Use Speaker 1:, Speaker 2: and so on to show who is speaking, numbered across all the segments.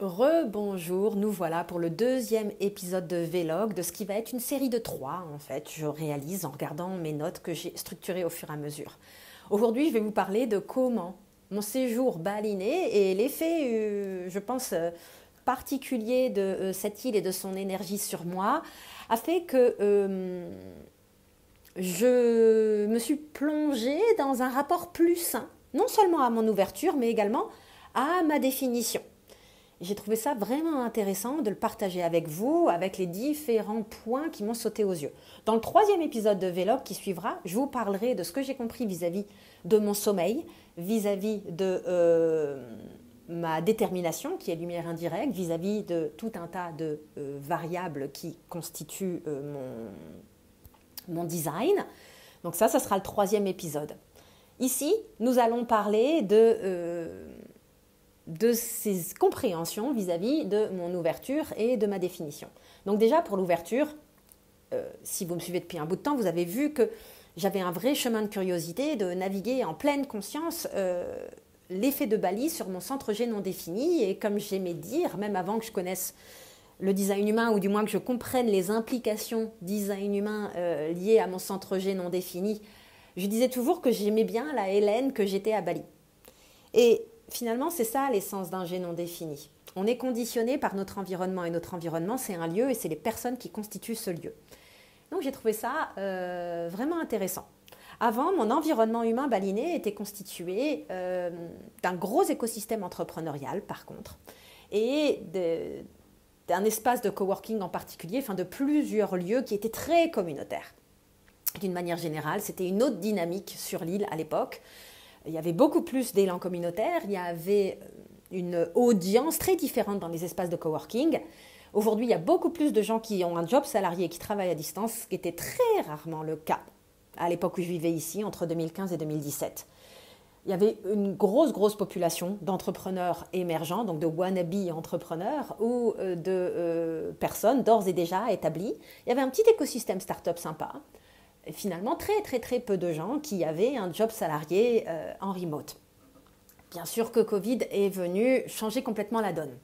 Speaker 1: Rebonjour, nous voilà pour le deuxième épisode de Vlog, de ce qui va être une série de 3 en fait, je réalise en regardant mes notes que j'ai structurées au fur et à mesure. Aujourd'hui, je vais vous parler de comment mon séjour balinais et l'effet, je pense, particulier de cette île et de son énergie sur moi a fait que je me suis plongée dans un rapport plus sain, non seulement à mon ouverture, mais également à ma définition. J'ai trouvé ça vraiment intéressant de le partager avec vous, avec les différents points qui m'ont sauté aux yeux. Dans le troisième épisode de Vlog qui suivra, je vous parlerai de ce que j'ai compris vis-à-vis de mon sommeil, vis-à-vis de ma détermination, qui est lumière indirecte, vis-à-vis de tout un tas de variables qui constituent mon design. Donc ça sera le troisième épisode. Ici, nous allons parler de ces compréhensions vis-à-vis de mon ouverture et de ma définition. Donc déjà pour l'ouverture, si vous me suivez depuis un bout de temps, vous avez vu que j'avais un vrai chemin de curiosité de naviguer en pleine conscience l'effet de Bali sur mon centre G non défini. Et comme j'aimais dire, même avant que je connaisse le design humain, ou du moins que je comprenne les implications design humain liées à mon centre G non défini, je disais toujours que j'aimais bien la Hélène que j'étais à Bali. Et finalement, c'est ça l'essence d'un G non défini. On est conditionné par notre environnement et notre environnement, c'est un lieu et c'est les personnes qui constituent ce lieu. Donc j'ai trouvé ça vraiment intéressant. Avant, mon environnement humain balinais était constitué d'un gros écosystème entrepreneurial par contre et d'un espace de coworking en particulier, enfin de plusieurs lieux qui étaient très communautaires. D'une manière générale, c'était une autre dynamique sur l'île à l'époque. Il y avait beaucoup plus d'élan communautaire, il y avait une audience très différente dans les espaces de coworking. Aujourd'hui, il y a beaucoup plus de gens qui ont un job salarié et qui travaillent à distance, ce qui était très rarement le cas à l'époque où je vivais ici, entre 2015 et 2017. Il y avait une grosse population d'entrepreneurs émergents, donc de wannabe entrepreneurs ou de personnes d'ores et déjà établies. Il y avait un petit écosystème start-up sympa. Et finalement, très peu de gens qui avaient un job salarié en remote. Bien sûr que Covid est venu changer complètement la donne.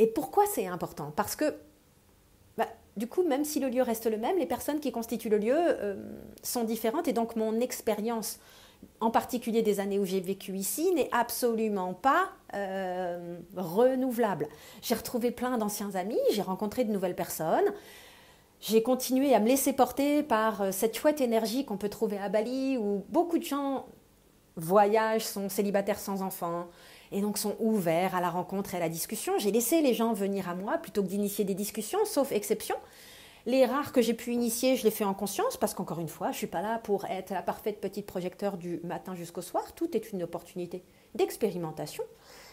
Speaker 1: Et pourquoi c'est important ? Parce que, du coup, même si le lieu reste le même, les personnes qui constituent le lieu sont différentes. Et donc, mon expérience, en particulier des années où j'ai vécu ici, n'est absolument pas renouvelable. J'ai retrouvé plein d'anciens amis, j'ai rencontré de nouvelles personnes. J'ai continué à me laisser porter par cette chouette énergie qu'on peut trouver à Bali, où beaucoup de gens voyagent, sont célibataires sans enfants, et donc sont ouverts à la rencontre et à la discussion. J'ai laissé les gens venir à moi plutôt que d'initier des discussions, sauf exception. Les rares que j'ai pu initier, je les fais en conscience, parce qu'encore une fois, je ne suis pas là pour être la parfaite petite projecteur du matin jusqu'au soir. Tout est une opportunité d'expérimentation.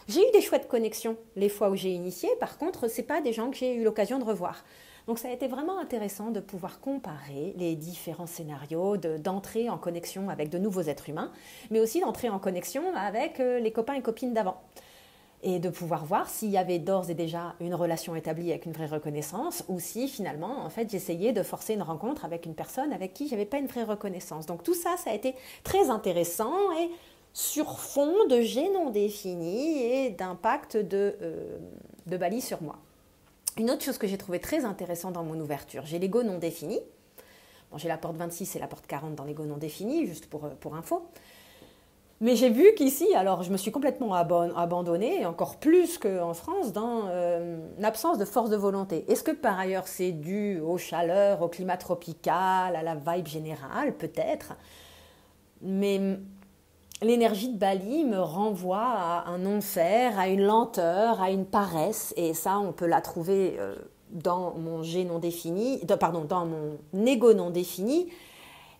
Speaker 1: J'ai eu des chouettes connexions les fois où j'ai initié, par contre, ce n'est pas des gens que j'ai eu l'occasion de revoir. Donc ça a été vraiment intéressant de pouvoir comparer les différents scénarios, d'entrer en connexion avec de nouveaux êtres humains, mais aussi d'entrer en connexion avec les copains et copines d'avant. Et de pouvoir voir s'il y avait d'ores et déjà une relation établie avec une vraie reconnaissance, ou si finalement, en fait, j'essayais de forcer une rencontre avec une personne avec qui je n'avais pas une vraie reconnaissance. Donc tout ça, ça a été très intéressant et sur fond de G non défini et d'impact de Bali sur moi. Une autre chose que j'ai trouvé très intéressante dans mon ouverture, j'ai l'ego non défini. Bon, j'ai la porte 26 et la porte 40 dans l'ego non défini, juste pour info. Mais j'ai vu qu'ici, alors je me suis complètement abandonnée, encore plus qu'en France, dans l'absence de force de volonté. Est-ce que par ailleurs c'est dû aux chaleurs, au climat tropical, à la vibe générale? Peut-être. Mais l'énergie de Bali me renvoie à un non-faire, à une lenteur, à une paresse. Et ça, on peut la trouver dans mon G non défini, dans mon ego non défini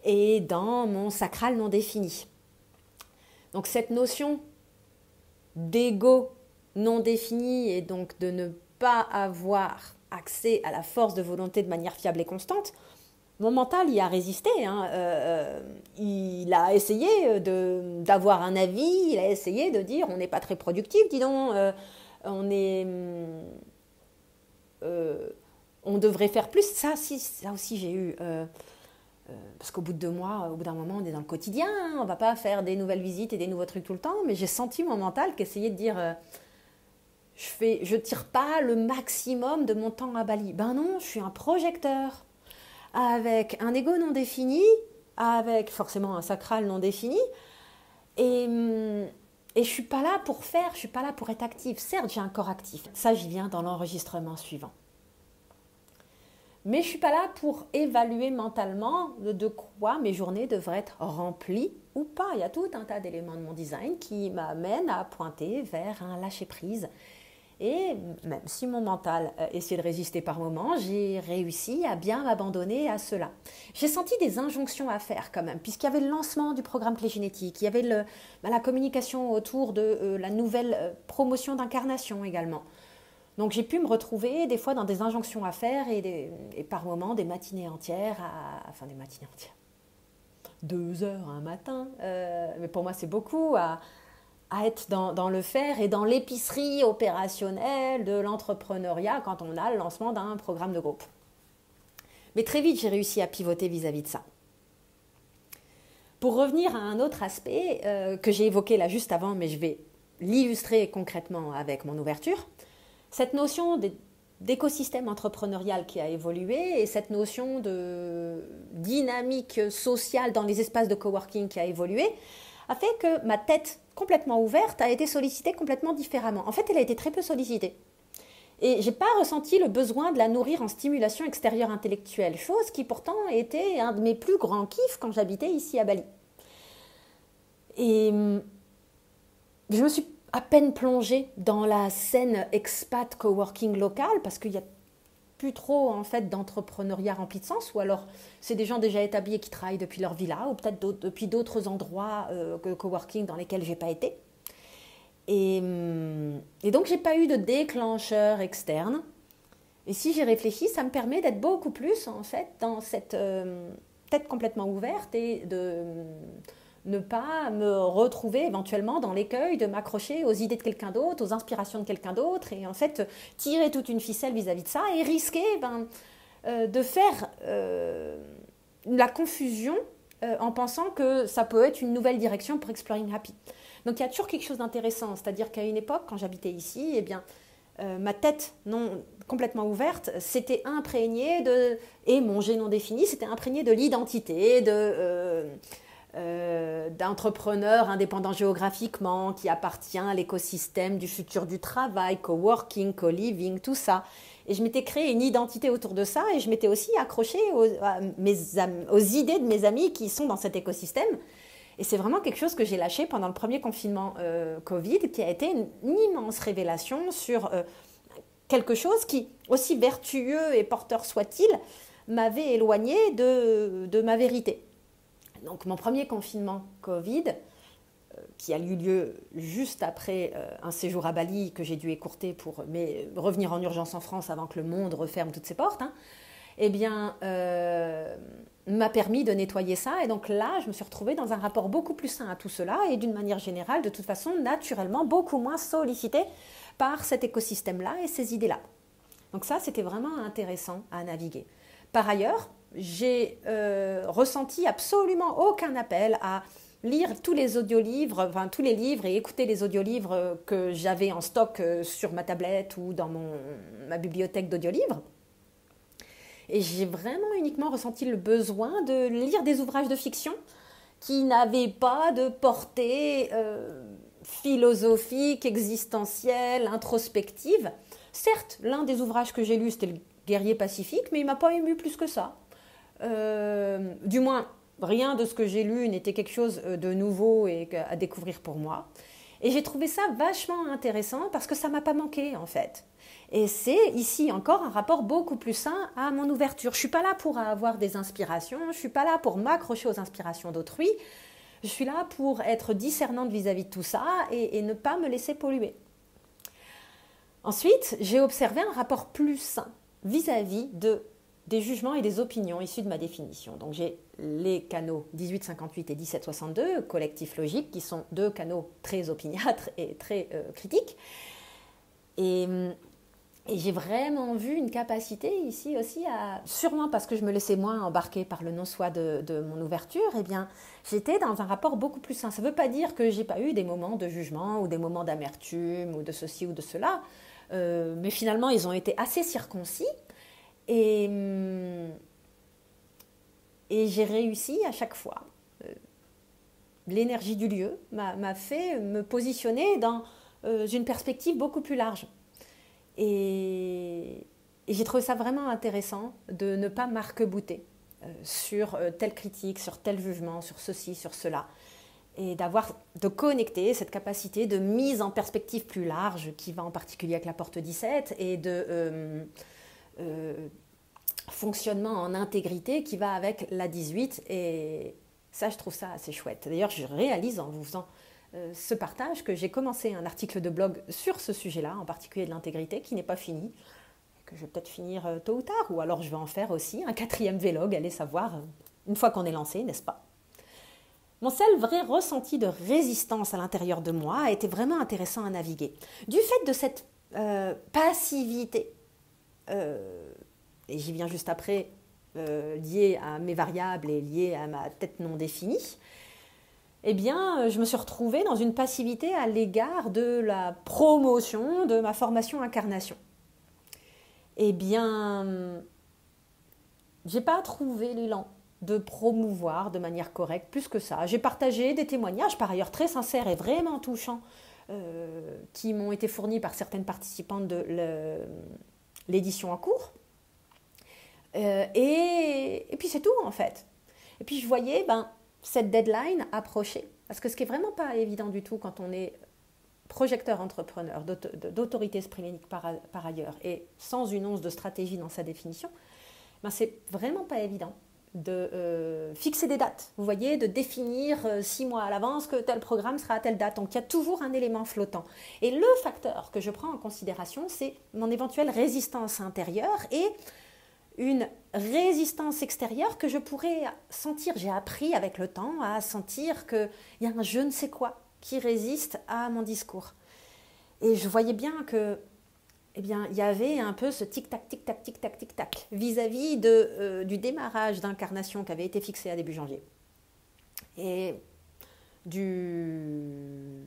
Speaker 1: et dans mon sacral non défini. Donc cette notion d'ego non défini et donc de ne pas avoir accès à la force de volonté de manière fiable et constante, mon mental y a résisté. Il a essayé d'avoir un avis, il a essayé de dire on n'est pas très productif, dis donc, on devrait faire plus. Ça aussi j'ai eu... parce qu'au bout de 2 mois, au bout d'un moment, on est dans le quotidien, on ne va pas faire des nouvelles visites et des nouveaux trucs tout le temps, mais j'ai senti mon mental qui essayait de dire je tire pas le maximum de mon temps à Bali. Ben non, je suis un projecteur avec un ego non défini, avec forcément un sacral non défini. Et je ne suis pas là pour faire, je ne suis pas là pour être active. Certes, j'ai un corps actif. Ça, j'y viens dans l'enregistrement suivant. Mais je ne suis pas là pour évaluer mentalement de quoi mes journées devraient être remplies ou pas. Il y a tout un tas d'éléments de mon design qui m'amènent à pointer vers un lâcher-prise. Et même si mon mental essayait de résister par moments, j'ai réussi à bien m'abandonner à cela. J'ai senti des injonctions à faire quand même, puisqu'il y avait le lancement du programme Clé Génétique, il y avait la communication autour de la nouvelle promotion d'incarnation également. Donc j'ai pu me retrouver des fois dans des injonctions à faire et par moments des matinées entières, enfin des matinées entières, 2 heures un matin, mais pour moi c'est beaucoup, à être dans le faire et dans l'épicerie opérationnelle de l'entrepreneuriat quand on a le lancement d'un programme de groupe. Mais très vite, j'ai réussi à pivoter vis-à-vis de ça. Pour revenir à un autre aspect que j'ai évoqué là juste avant, mais je vais l'illustrer concrètement avec mon ouverture, cette notion d'écosystème entrepreneurial qui a évolué et cette notion de dynamique sociale dans les espaces de coworking qui a évolué a fait que ma tête complètement ouverte a été sollicitée complètement différemment. En fait, elle a été très peu sollicitée. Et je n'ai pas ressenti le besoin de la nourrir en stimulation extérieure intellectuelle, chose qui pourtant était un de mes plus grands kiffs quand j'habitais ici à Bali. Et je me suis à peine plongée dans la scène expat coworking locale parce qu'il y a plus trop en fait d'entrepreneuriat rempli de sens, ou alors c'est des gens déjà établis et qui travaillent depuis leur villa, ou peut-être depuis d'autres endroits coworking dans lesquels j'ai pas été. Et donc j'ai pas eu de déclencheur externe. Et si j'y réfléchis, ça me permet d'être beaucoup plus en fait dans cette tête complètement ouverte et de ne pas me retrouver éventuellement dans l'écueil de m'accrocher aux idées de quelqu'un d'autre, aux inspirations de quelqu'un d'autre, et en fait tirer toute une ficelle vis-à-vis de ça et risquer de faire la confusion en pensant que ça peut être une nouvelle direction pour Exploring Happy. Donc il y a toujours quelque chose d'intéressant, c'est-à-dire qu'à une époque, quand j'habitais ici, eh bien, ma tête non complètement ouverte s'était imprégnée et mon G non défini s'était imprégné de l'identité, d'entrepreneur indépendant géographiquement qui appartient à l'écosystème du futur du travail, coworking, co-living, tout ça. Et je m'étais créé une identité autour de ça et je m'étais aussi accrochée aux idées de mes amis qui sont dans cet écosystème. Et c'est vraiment quelque chose que j'ai lâché pendant le premier confinement Covid, qui a été une immense révélation sur quelque chose qui, aussi vertueux et porteur soit-il, m'avait éloigné de ma vérité. Donc mon premier confinement Covid, qui a eu lieu juste après un séjour à Bali que j'ai dû écourter pour revenir en urgence en France avant que le monde referme toutes ses portes, eh bien, m'a permis de nettoyer ça. Et donc là, je me suis retrouvée dans un rapport beaucoup plus sain à tout cela et d'une manière générale, de toute façon, naturellement, beaucoup moins sollicitée par cet écosystème-là et ces idées-là. Donc ça, c'était vraiment intéressant à naviguer. Par ailleurs, j'ai ressenti absolument aucun appel à lire tous les audiolivres, enfin tous les livres et écouter les audiolivres que j'avais en stock sur ma tablette ou dans ma bibliothèque d'audiolivres. Et j'ai vraiment uniquement ressenti le besoin de lire des ouvrages de fiction qui n'avaient pas de portée philosophique, existentielle, introspective. Certes, l'un des ouvrages que j'ai lu, c'était Le Guerrier Pacifique, mais il ne m'a pas ému plus que ça. Du moins, rien de ce que j'ai lu n'était quelque chose de nouveau et à découvrir pour moi. Et j'ai trouvé ça vachement intéressant parce que ça ne m'a pas manqué en fait. Et c'est ici encore un rapport beaucoup plus sain à mon ouverture. Je ne suis pas là pour avoir des inspirations, je ne suis pas là pour m'accrocher aux inspirations d'autrui. Je suis là pour être discernante vis-à-vis de tout ça et ne pas me laisser polluer. Ensuite, j'ai observé un rapport plus sain vis-à-vis des jugements et des opinions issus de ma définition. Donc j'ai les canaux 1858 et 1762, collectif logique, qui sont 2 canaux très opiniâtres et très critiques. Et j'ai vraiment vu une capacité ici aussi sûrement parce que je me laissais moins embarquer par le non-soi de mon ouverture, eh bien, j'étais dans un rapport beaucoup plus sain. Ça ne veut pas dire que je n'ai pas eu des moments de jugement ou des moments d'amertume ou de ceci ou de cela. mais finalement, ils ont été assez circoncis. Et, hum, et j'ai réussi à chaque fois. L'énergie du lieu m'a fait me positionner dans une perspective beaucoup plus large. Et j'ai trouvé ça vraiment intéressant de ne pas m'arc-bouter sur telle critique, sur tel jugement, sur ceci, sur cela. Et de connecter cette capacité de mise en perspective plus large qui va en particulier avec la porte 17 et de fonctionnement en intégrité qui va avec la 18. Et ça, je trouve ça assez chouette. D'ailleurs, je réalise en vous faisant ce partage que j'ai commencé un article de blog sur ce sujet-là, en particulier de l'intégrité, qui n'est pas fini, que je vais peut-être finir tôt ou tard, ou alors je vais en faire aussi un 4e vlog, allez savoir, une fois qu'on est lancé, n'est-ce pas? Mon seul vrai ressenti de résistance à l'intérieur de moi a été vraiment intéressant à naviguer. Du fait de cette passivité, et j'y viens juste après, liée à mes variables et liée à ma tête non définie, eh bien, je me suis retrouvée dans une passivité à l'égard de la promotion de ma formation incarnation. Eh bien, j'ai pas trouvé l'élan de promouvoir de manière correcte plus que ça. J'ai partagé des témoignages, par ailleurs très sincères et vraiment touchants, qui m'ont été fournis par certaines participantes de l'édition en cours. Et puis c'est tout en fait. Et puis je voyais cette deadline approcher. Parce que ce qui est vraiment pas évident du tout quand on est projecteur entrepreneur, d'autorité sprélénique par ailleurs, et sans une once de stratégie dans sa définition, c'est vraiment pas évident de fixer des dates. Vous voyez, de définir 6 mois à l'avance que tel programme sera à telle date. Donc il y a toujours un élément flottant. Et le facteur que je prends en considération, c'est mon éventuelle résistance intérieure et une résistance extérieure que je pourrais sentir. J'ai appris avec le temps à sentir qu'il y a un je ne sais quoi qui résiste à mon discours. Et je voyais bien que, il y avait un peu ce tic-tac, tic-tac, tic-tac, tic-tac vis-à-vis du démarrage d'incarnation qui avait été fixé à début janvier. Et du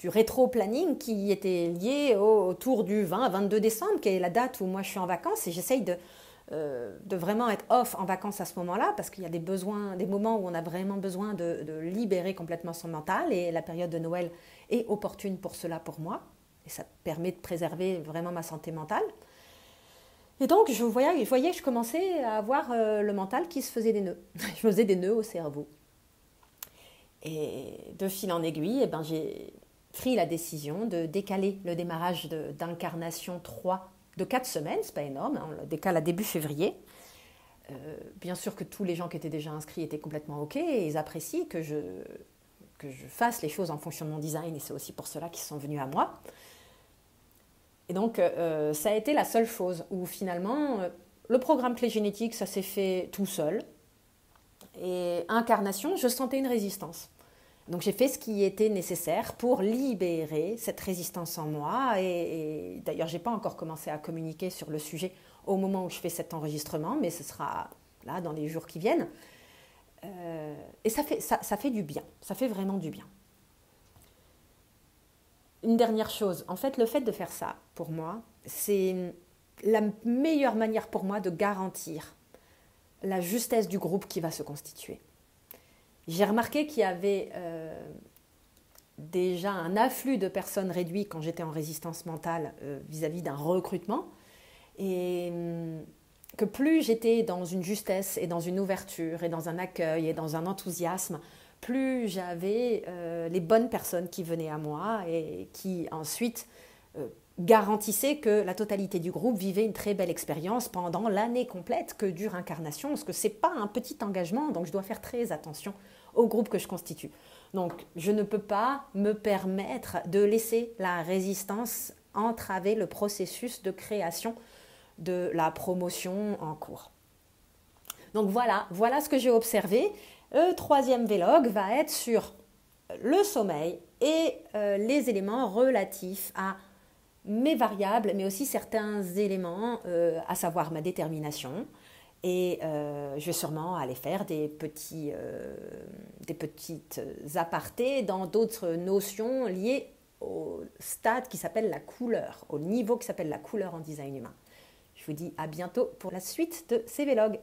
Speaker 1: rétro-planning qui était lié autour du 20-22 décembre, qui est la date où moi je suis en vacances, et j'essaye de vraiment être off en vacances à ce moment-là, parce qu'il y a des moments où on a vraiment besoin de libérer complètement son mental, et la période de Noël est opportune pour cela pour moi, et ça permet de préserver vraiment ma santé mentale. Et donc je voyais que je commençais à avoir le mental qui se faisait des nœuds. Je faisais des nœuds au cerveau. Et de fil en aiguille, j'ai pris la décision de décaler le démarrage d'incarnation 3 de 4 semaines, c'est pas énorme, on le décale à début février. Bien sûr que tous les gens qui étaient déjà inscrits étaient complètement OK et ils apprécient que je fasse les choses en fonction de mon design, et c'est aussi pour cela qu'ils sont venus à moi. Et donc ça a été la seule chose où finalement le programme clé génétique, ça s'est fait tout seul. Et incarnation, je sentais une résistance. Donc j'ai fait ce qui était nécessaire pour libérer cette résistance en moi. Et d'ailleurs, je n'ai pas encore commencé à communiquer sur le sujet au moment où je fais cet enregistrement, mais ce sera là dans les jours qui viennent. Et ça fait du bien, ça fait vraiment du bien. Une dernière chose, en fait, le fait de faire ça, pour moi, c'est la meilleure manière pour moi de garantir la justesse du groupe qui va se constituer. J'ai remarqué qu'il y avait déjà un afflux de personnes réduit quand j'étais en résistance mentale vis-à-vis d'un recrutement, et que plus j'étais dans une justesse et dans une ouverture et dans un accueil et dans un enthousiasme, plus j'avais les bonnes personnes qui venaient à moi et qui ensuite garantissait que la totalité du groupe vivait une très belle expérience pendant l'année complète que dure Incarnation, parce que ce n'est pas un petit engagement, donc je dois faire très attention au groupe que je constitue. Donc je ne peux pas me permettre de laisser la résistance entraver le processus de création de la promotion en cours. Donc voilà ce que j'ai observé. Le 3e vlog va être sur le sommeil et les éléments relatifs à mes variables, mais aussi certains éléments, à savoir ma détermination. Et je vais sûrement aller faire des petites apartés dans d'autres notions liées au stade qui s'appelle la couleur, au niveau qui s'appelle la couleur en design humain. Je vous dis à bientôt pour la suite de ces vlogs.